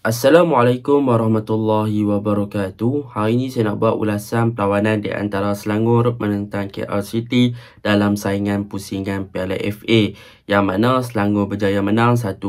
Assalamualaikum warahmatullahi wabarakatuh. Hari ini saya nak buat ulasan perlawanan di antara Selangor menentang KL City dalam saingan pusingan Piala FA, yang mana Selangor berjaya menang 1-0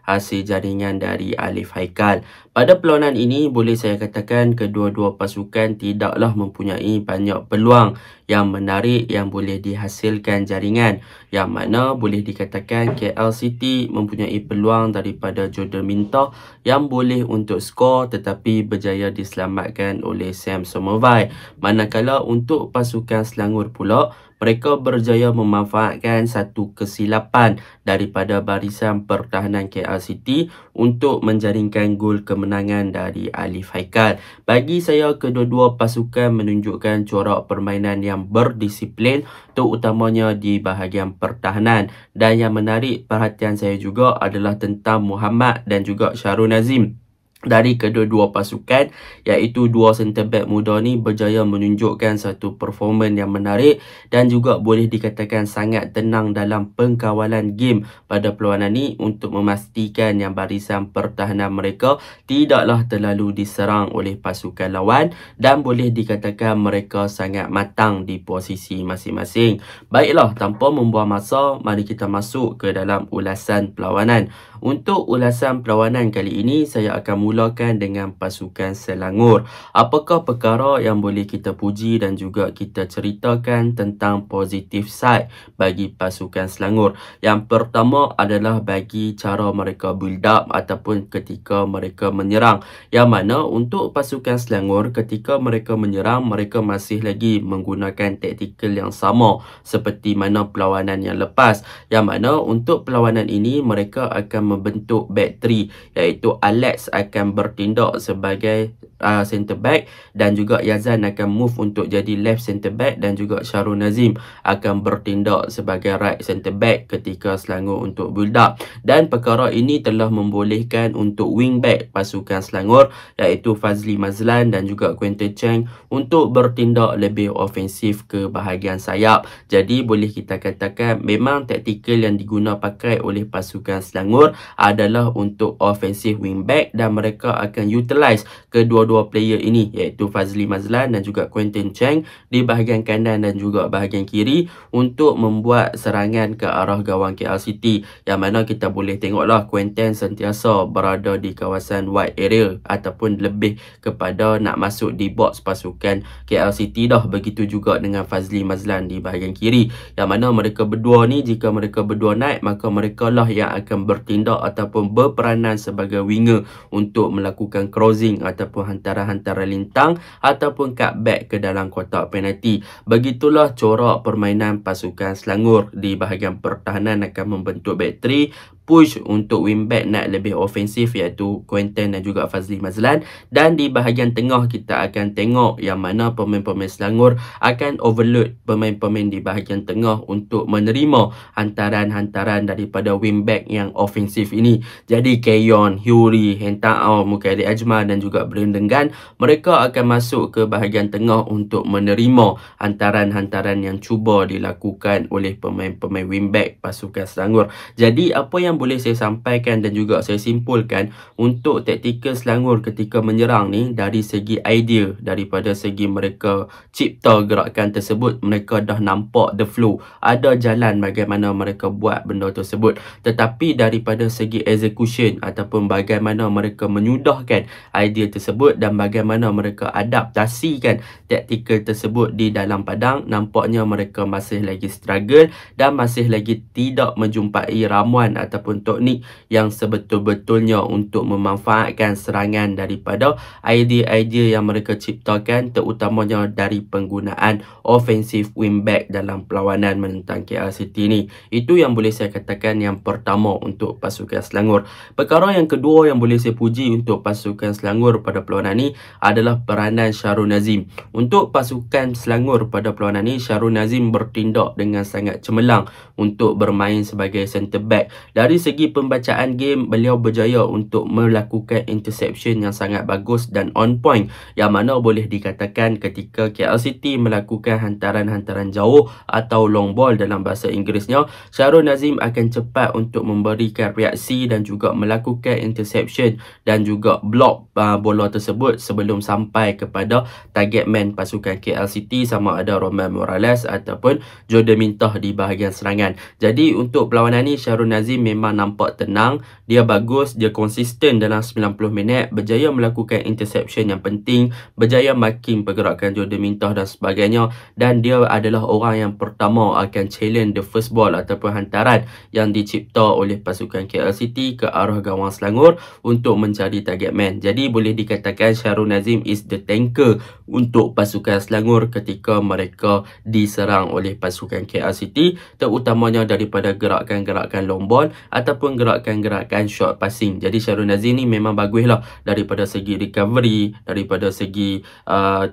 hasil jaringan dari Alif Haikal. Pada perlawanan ini boleh saya katakan kedua-dua pasukan tidaklah mempunyai banyak peluang yang menarik yang boleh dihasilkan jaringan, yang mana boleh dikatakan KL City mempunyai peluang daripada Jordan Mintoh yang boleh untuk skor tetapi berjaya diselamatkan oleh Sam Somerville. Manakala untuk pasukan Selangor pula, mereka berjaya memanfaatkan satu kesilapan daripada barisan pertahanan KL City untuk menjaringkan gol kemenangan dari Alif Haikal. Bagi saya, kedua-dua pasukan menunjukkan corak permainan yang berdisiplin, terutamanya di bahagian pertahanan. Dan yang menarik perhatian saya juga adalah tentang Muhammad dan juga Syarul Nazim dari kedua-dua pasukan, iaitu dua center back muda ni berjaya menunjukkan satu performan yang menarik dan juga boleh dikatakan sangat tenang dalam pengkawalan game pada perlawanan ni untuk memastikan yang barisan pertahanan mereka tidaklah terlalu diserang oleh pasukan lawan, dan boleh dikatakan mereka sangat matang di posisi masing-masing. Baiklah, tanpa membuang masa, mari kita masuk ke dalam ulasan perlawanan. Untuk ulasan perlawanan kali ini, saya akan mulakan dengan pasukan Selangor. Apakah perkara yang boleh kita puji dan juga kita ceritakan tentang positif side bagi pasukan Selangor? Yang pertama adalah bagi cara mereka build up ataupun ketika mereka menyerang. Yang mana untuk pasukan Selangor ketika mereka menyerang, mereka masih lagi menggunakan taktikal yang sama seperti mana perlawanan yang lepas. Yang mana untuk perlawanan ini mereka akan membentuk back 3, iaitu Alex akan bertindak sebagai center back dan juga Yazan akan move untuk jadi left center back, dan juga Syarul Nazim akan bertindak sebagai right center back ketika Selangor untuk build up. Dan perkara ini telah membolehkan untuk wing back pasukan Selangor, iaitu Fazli Mazlan dan juga Quentin Cheng, untuk bertindak lebih ofensif ke bahagian sayap. Jadi boleh kita katakan memang taktikal yang diguna pakai oleh pasukan Selangor adalah untuk offensive wingback, dan mereka akan utilize kedua-dua player ini, iaitu Fazli Mazlan dan juga Quentin Cheng di bahagian kanan dan juga bahagian kiri untuk membuat serangan ke arah gawang KL City, yang mana kita boleh tengoklah Quentin sentiasa berada di kawasan wide area ataupun lebih kepada nak masuk di box pasukan KL City dah. Begitu juga dengan Fazli Mazlan di bahagian kiri, yang mana mereka berdua ni, jika mereka berdua naik, maka mereka lah yang akan bertindak ataupun berperanan sebagai winger untuk melakukan crossing ataupun hantaran-hantaran lintang ataupun cutback ke dalam kotak penalti. Begitulah corak permainan pasukan Selangor. Di bahagian pertahanan akan membentuk back 3, push untuk wingback naik lebih ofensif, iaitu Quentin dan juga Fazli Mazlan. Dan di bahagian tengah kita akan tengok yang mana pemain-pemain Selangor akan overload pemain-pemain di bahagian tengah untuk menerima hantaran-hantaran daripada wingback yang ofensif ini. Jadi Keyon, Huri, Hentao, Mukairi Ajmal dan juga Brandon Gunn, mereka akan masuk ke bahagian tengah untuk menerima hantaran-hantaran yang cuba dilakukan oleh pemain-pemain wingback pasukan Selangor. Jadi apa yang boleh saya sampaikan dan juga saya simpulkan untuk taktikal Selangor ketika menyerang ni, dari segi idea, daripada segi mereka cipta gerakan tersebut, mereka dah nampak the flow, ada jalan bagaimana mereka buat benda tersebut. Tetapi daripada segi execution ataupun bagaimana mereka menyudahkan idea tersebut dan bagaimana mereka adaptasikan taktikal tersebut di dalam padang, nampaknya mereka masih lagi struggle dan masih lagi tidak menjumpai ramuan ataupun teknik yang sebetul-betulnya untuk memanfaatkan serangan daripada idea-idea yang mereka ciptakan, terutamanya dari penggunaan offensive wingback dalam perlawanan menentang KL City ni. Itu yang boleh saya katakan yang pertama untuk pasukan Selangor. Perkara yang kedua yang boleh saya puji untuk pasukan Selangor pada perlawanan ni adalah peranan Syarul Nazim. Untuk pasukan Selangor pada perlawanan ni, Syarul Nazim bertindak dengan sangat cemerlang untuk bermain sebagai center back. Dari Dari segi pembacaan game, beliau berjaya untuk melakukan interception yang sangat bagus dan on point, yang mana boleh dikatakan ketika KL City melakukan hantaran-hantaran jauh atau long ball dalam bahasa Inggerisnya, Shahrul Nazim akan cepat untuk memberikan reaksi dan juga melakukan interception dan juga block bola tersebut sebelum sampai kepada target man pasukan KL City, sama ada Roman Morales ataupun Jordan Mintoh di bahagian serangan. Jadi untuk perlawanan ni, Shahrul Nazim memang nampak tenang, dia bagus, dia konsisten dalam 90 minit, berjaya melakukan interception yang penting, berjaya marking pergerakan Jordan Mintoh dan sebagainya, dan dia adalah orang yang pertama akan challenge the first ball ataupun hantaran yang dicipta oleh pasukan KL City ke arah gawang Selangor untuk mencari target man. Jadi boleh dikatakan Shahrul Nazim is the tanker untuk pasukan Selangor ketika mereka diserang oleh pasukan KL City, terutamanya daripada gerakan-gerakan long ball ataupun gerakan-gerakan short passing. Jadi Shahrul Nazim ni memang bagus lah daripada segi recovery, daripada segi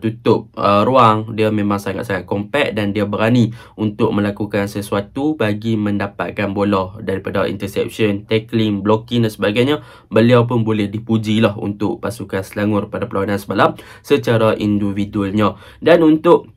tutup ruang. Dia memang sangat-sangat compact dan dia berani untuk melakukan sesuatu bagi mendapatkan bola daripada interception, tackling, blocking dan sebagainya. Beliau pun boleh dipuji lah untuk pasukan Selangor pada perlawanan semalam secara individualnya. Dan untuk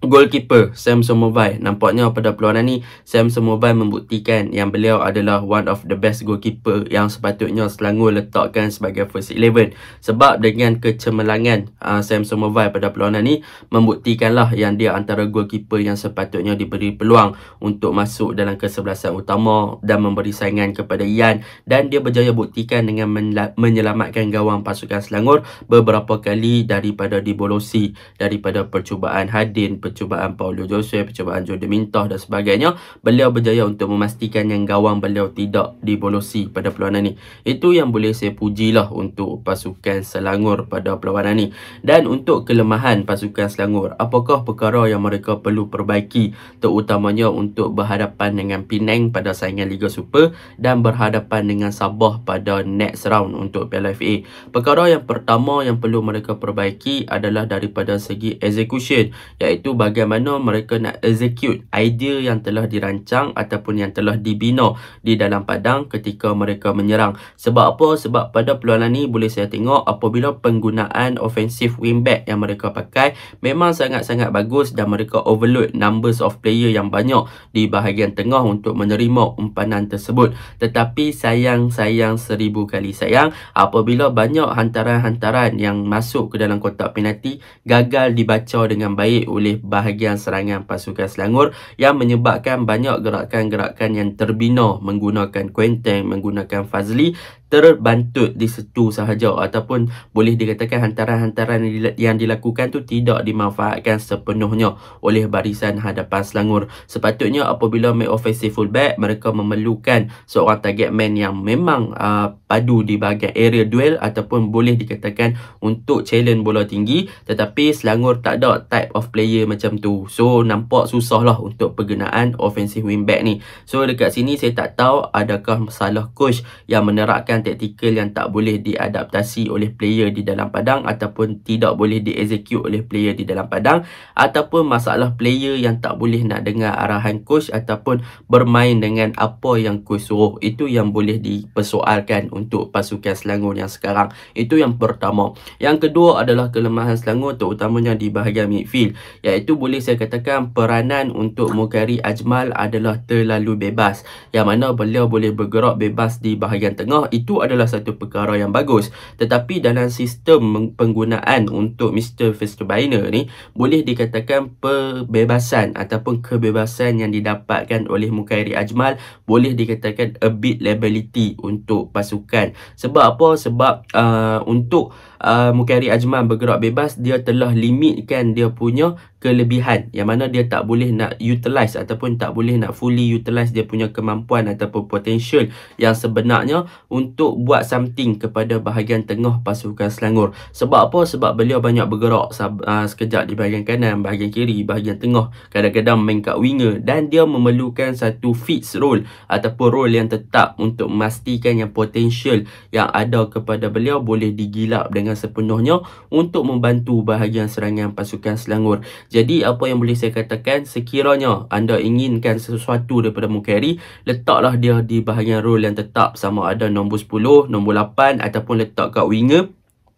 goalkeeper Samson Mobile, nampaknya pada perlawanan ni Samson Mobile membuktikan yang beliau adalah one of the best goalkeeper yang sepatutnya Selangor letakkan sebagai first 11. Sebab dengan kecemerlangan Samson Mobile pada perlawanan ni membuktikanlah yang dia antara goalkeeper yang sepatutnya diberi peluang untuk masuk dalam kesebelasan utama dan memberi saingan kepada Ian, dan dia berjaya buktikan dengan menyelamatkan gawang pasukan Selangor beberapa kali daripada dibolosi, daripada percubaan Hadin, percubaan Paulo Joseph, percubaan Jordan Mintoh dan sebagainya. Beliau berjaya untuk memastikan yang gawang beliau tidak dibolosi pada perlawanan ni. Itu yang boleh saya pujilah untuk pasukan Selangor pada perlawanan ni. Dan untuk kelemahan pasukan Selangor, apakah perkara yang mereka perlu perbaiki, terutamanya untuk berhadapan dengan Penang pada saingan Liga Super dan berhadapan dengan Sabah pada next round untuk Piala FA. Perkara yang pertama yang perlu mereka perbaiki adalah daripada segi execution, iaitu bagaimana mereka nak execute idea yang telah dirancang ataupun yang telah dibina di dalam padang ketika mereka menyerang. Sebab apa? Sebab pada perlawanan ni boleh saya tengok apabila penggunaan offensive wingback yang mereka pakai memang sangat-sangat bagus dan mereka overload numbers of player yang banyak di bahagian tengah untuk menerima umpanan tersebut. Tetapi sayang seribu kali sayang apabila banyak hantaran-hantaran yang masuk ke dalam kotak penalti gagal dibaca dengan baik oleh bahagian serangan pasukan Selangor, yang menyebabkan banyak gerakan-gerakan yang terbina menggunakan Quentin, menggunakan Fazli terbantut di situ sahaja, ataupun boleh dikatakan hantaran-hantaran yang dilakukan tu tidak dimanfaatkan sepenuhnya oleh barisan hadapan Selangor. Sepatutnya apabila main offensive fullback, mereka memerlukan seorang target man yang memang padu di bahagian area duel ataupun boleh dikatakan untuk challenge bola tinggi, tetapi Selangor tak ada type of player macam tu. So nampak susah lah untuk penggunaan offensive wingback ni. So dekat sini saya tak tahu adakah masalah coach yang menerapkan taktikal yang tak boleh diadaptasi oleh player di dalam padang ataupun tidak boleh diexecute oleh player di dalam padang, ataupun masalah player yang tak boleh nak dengar arahan coach ataupun bermain dengan apa yang coach suruh. Itu yang boleh dipersoalkan untuk pasukan Selangor yang sekarang. Itu yang pertama. Yang kedua adalah kelemahan Selangor terutamanya di bahagian midfield, iaitu boleh saya katakan peranan untuk Mukari Ajmal adalah terlalu bebas, yang mana beliau boleh bergerak bebas di bahagian tengah. Itu adalah satu perkara yang bagus, tetapi dalam sistem penggunaan untuk Mr. Vesterbainer ni boleh dikatakan perbebasan ataupun kebebasan yang didapatkan oleh Mukhairi Ajmal boleh dikatakan a bit liability untuk pasukan. Sebab apa? Sebab untuk Mukhairi Ajmal bergerak bebas, dia telah limitkan dia punya kelebihan, yang mana dia tak boleh nak utilize ataupun tak boleh nak fully utilize dia punya kemampuan ataupun potential yang sebenarnya untuk buat something kepada bahagian tengah pasukan Selangor. Sebab apa? Sebab beliau banyak bergerak sekejap di bahagian kanan, bahagian kiri, bahagian tengah, kadang-kadang main kat winger, dan dia memerlukan satu fixed role ataupun role yang tetap untuk memastikan yang potential yang ada kepada beliau boleh digilap dengan dengan sepenuhnya untuk membantu bahagian serangan pasukan Selangor. Jadi apa yang boleh saya katakan, sekiranya anda inginkan sesuatu daripada Mukeri, letaklah dia di bahagian role yang tetap, sama ada nombor 10, nombor 8 ataupun letak kat winger.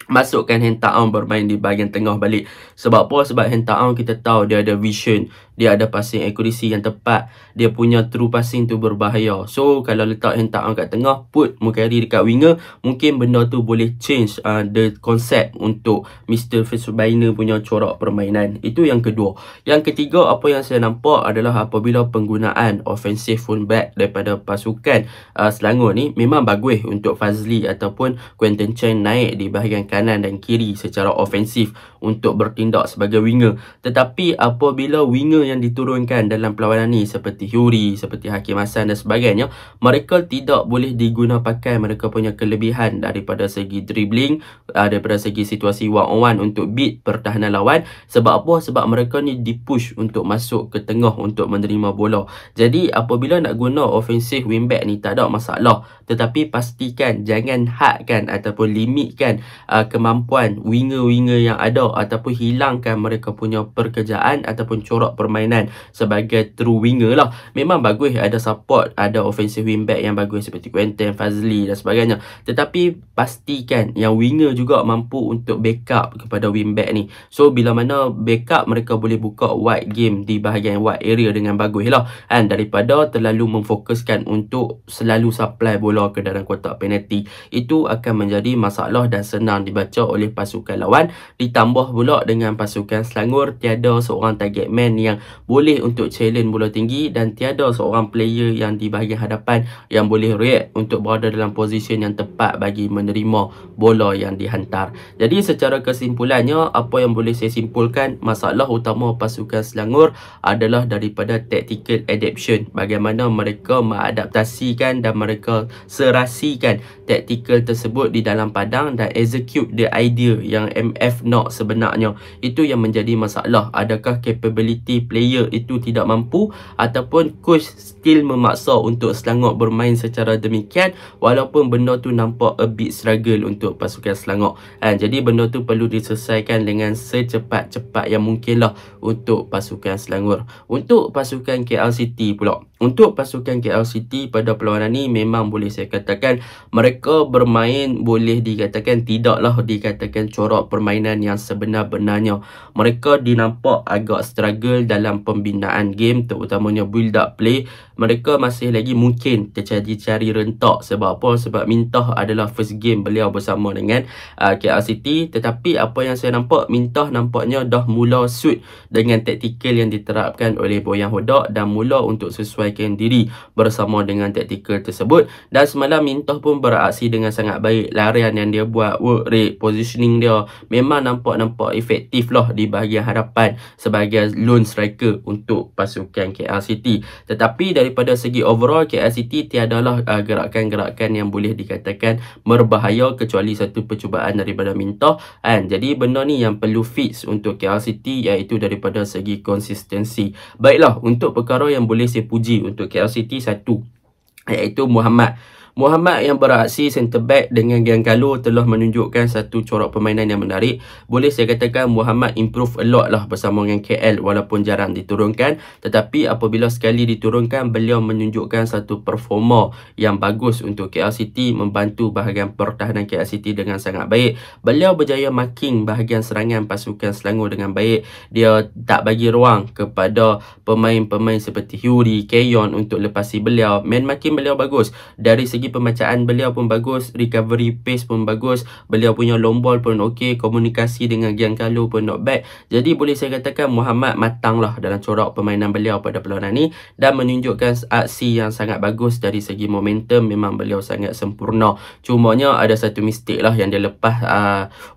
Masukkan Hentaam bermain di bahagian tengah balik. Sebab apa? Sebab Hentaam kita tahu dia ada vision, dia ada passing accuracy yang tepat, dia punya true passing tu berbahaya. So kalau letak Hentaam kat tengah, put Mukeri dekat winger, mungkin benda tu boleh change the concept untuk Mr. Fesubaina punya corak permainan. Itu yang kedua. Yang ketiga, apa yang saya nampak adalah apabila penggunaan offensive fullback daripada pasukan Selangor ni memang bagus untuk Fazli ataupun Quentin Chen naik di bahagian kanan dan kiri secara ofensif untuk bertindak sebagai winger. Tetapi apabila winger yang diturunkan dalam perlawanan ni seperti Hyuri, seperti Hakim Hassan dan sebagainya, mereka tidak boleh diguna pakai mereka punya kelebihan daripada segi dribbling, daripada segi situasi one on one untuk beat pertahanan lawan. Sebab apa? Sebab mereka ni dipush untuk masuk ke tengah untuk menerima bola. Jadi apabila nak guna offensive wingback ni tak ada masalah, tetapi pastikan jangan hadkan ataupun limitkan kemampuan winger-winger yang ada ataupun hilangkan mereka punya pekerjaan ataupun corak permainan sebagai true winger lah. Memang bagus ada support, ada offensive wingback yang bagus seperti Quentin, Fazli dan sebagainya, tetapi pastikan yang winger juga mampu untuk backup kepada wingback ni. So bila mana backup, mereka boleh buka wide game di bahagian wide area dengan bagus lah, daripada terlalu memfokuskan untuk selalu supply bola ke dalam kotak penalti. Itu akan menjadi masalah dan senang dibaca oleh pasukan lawan. Ditambah pula dengan pasukan Selangor tiada seorang target man yang boleh untuk challenge bola tinggi, dan tiada seorang player yang di bahagian hadapan yang boleh react untuk berada dalam posisi yang tepat bagi menerima bola yang dihantar. Jadi secara kesimpulannya, apa yang boleh saya simpulkan, masalah utama pasukan Selangor adalah daripada tactical adaptation. Bagaimana mereka mengadaptasikan dan mereka serasikan tactical tersebut di dalam padang dan execute the idea yang MF nak sebenarnya. Itu yang menjadi masalah. Adakah capability player itu tidak mampu, ataupun coach still memaksa untuk Selangor bermain secara demikian walaupun benda tu nampak a bit struggle untuk pasukan Selangor. Jadi benda tu perlu diselesaikan dengan secepat-cepat yang mungkin lah untuk pasukan Selangor. Untuk pasukan KL City pula, untuk pasukan KL City pada perlawanan ni memang boleh saya katakan mereka bermain boleh dikatakan tidaklah dikatakan corak permainan yang sebenar-benarnya. Mereka dinampak agak struggle dalam pembinaan game, terutamanya build up play. Mereka masih lagi mungkin tercari rentak. Sebab apa? Sebab Mintah adalah first game beliau bersama dengan KL City. Tetapi apa yang saya nampak, Mintah nampaknya dah mula suit dengan taktikal yang diterapkan oleh Boyan Hodak dan mula untuk sesuaikan diri bersama dengan taktikal tersebut. Dan semalam Mintah pun beraksi dengan sangat baik. Larian yang dia buat, work rate, positioning dia memang nampak efektif lah di bahagian hadapan sebagai lone striker untuk pasukan KL City. Tetapi daripada segi overall, KL City tiadalah gerakan-gerakan yang boleh dikatakan berbahaya kecuali satu percubaan daripada Mintah. Jadi benda ni yang perlu fix untuk KL City, iaitu daripada segi konsistensi. Baiklah, untuk perkara yang boleh saya puji untuk KL City, satu iaitu Muhammad yang beraksi centre back dengan Giancarlo telah menunjukkan satu corak permainan yang menarik. Boleh saya katakan Muhammad improve a lot lah bersama dengan KL walaupun jarang diturunkan. Tetapi apabila sekali diturunkan, beliau menunjukkan satu performa yang bagus untuk KL City, membantu bahagian pertahanan KL City dengan sangat baik. Beliau berjaya marking bahagian serangan pasukan Selangor dengan baik. Dia tak bagi ruang kepada pemain-pemain seperti Hyuri, Keyon untuk lepasi beliau. Man marking beliau bagus. Dari segi pembacaan beliau pun bagus, recovery pace pun bagus, beliau punya long ball pun okey, komunikasi dengan Giancarlo pun not bad. Jadi boleh saya katakan Muhammad matang lah dalam corak permainan beliau pada perlawanan ni dan menunjukkan aksi yang sangat bagus. Dari segi momentum memang beliau sangat sempurna. Cumanya ada satu mistake lah yang dia lepas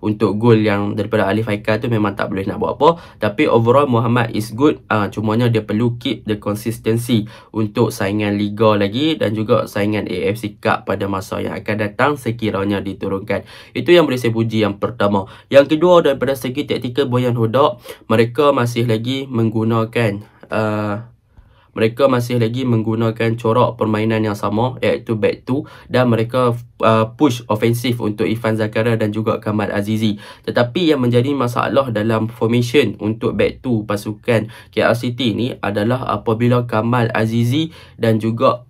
untuk gol yang daripada Alif Haikal tu, memang tak boleh nak buat apa. Tapi overall Muhammad is good. Cumanya dia perlu keep the consistency untuk saingan Liga lagi dan juga saingan AFC Cup pada masa yang akan datang sekiranya diturunkan. Itu yang boleh saya puji yang pertama. Yang kedua, daripada segi taktikal Boyan Hodak, mereka masih lagi menggunakan mereka masih lagi menggunakan corak permainan yang sama, iaitu back two, dan mereka push ofensif untuk Irfan Zakaria dan juga Kamal Azizi. Tetapi yang menjadi masalah dalam formation untuk back two pasukan KLCT ni adalah apabila Kamal Azizi dan juga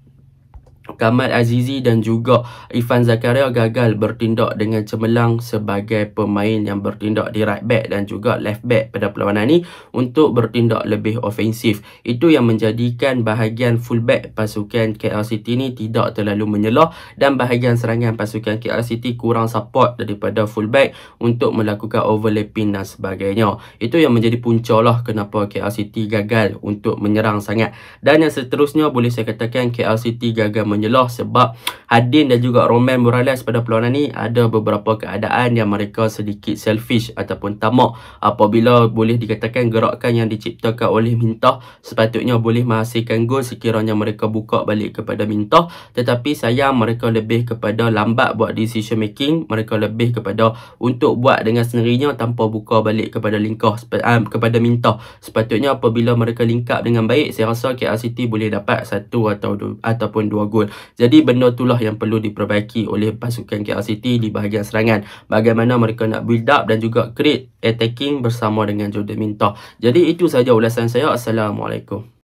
Irfan Zakaria gagal bertindak dengan cemerlang sebagai pemain yang bertindak di right back dan juga left back pada perlawanan ni untuk bertindak lebih ofensif. Itu yang menjadikan bahagian fullback pasukan KLCT ni tidak terlalu menyelah dan bahagian serangan pasukan KLCT kurang support daripada fullback untuk melakukan overlapping dan sebagainya. Itu yang menjadi punca lah kenapa KLCT gagal untuk menyerang sangat. Dan yang seterusnya boleh saya katakan KLCT gagal menyelah sebab Hadin dan juga Roman Morales pada perlawanan ni ada beberapa keadaan yang mereka sedikit selfish ataupun tamak apabila boleh dikatakan gerakan yang diciptakan oleh Mintah sepatutnya boleh menghasilkan gol sekiranya mereka buka balik kepada Mintah, tetapi sayang mereka lebih kepada lambat buat decision making, mereka lebih kepada untuk buat dengan sendirinya tanpa buka balik kepada kepada Mintah. Sepatutnya apabila mereka link up dengan baik, saya rasa KLCT boleh dapat 1 ataupun 2 gol. Jadi benda itulah yang perlu diperbaiki oleh pasukan KLCT di bahagian serangan. Bagaimana mereka nak build up dan juga create attacking bersama dengan Jordan Mintah. Jadi itu saja ulasan saya. Assalamualaikum.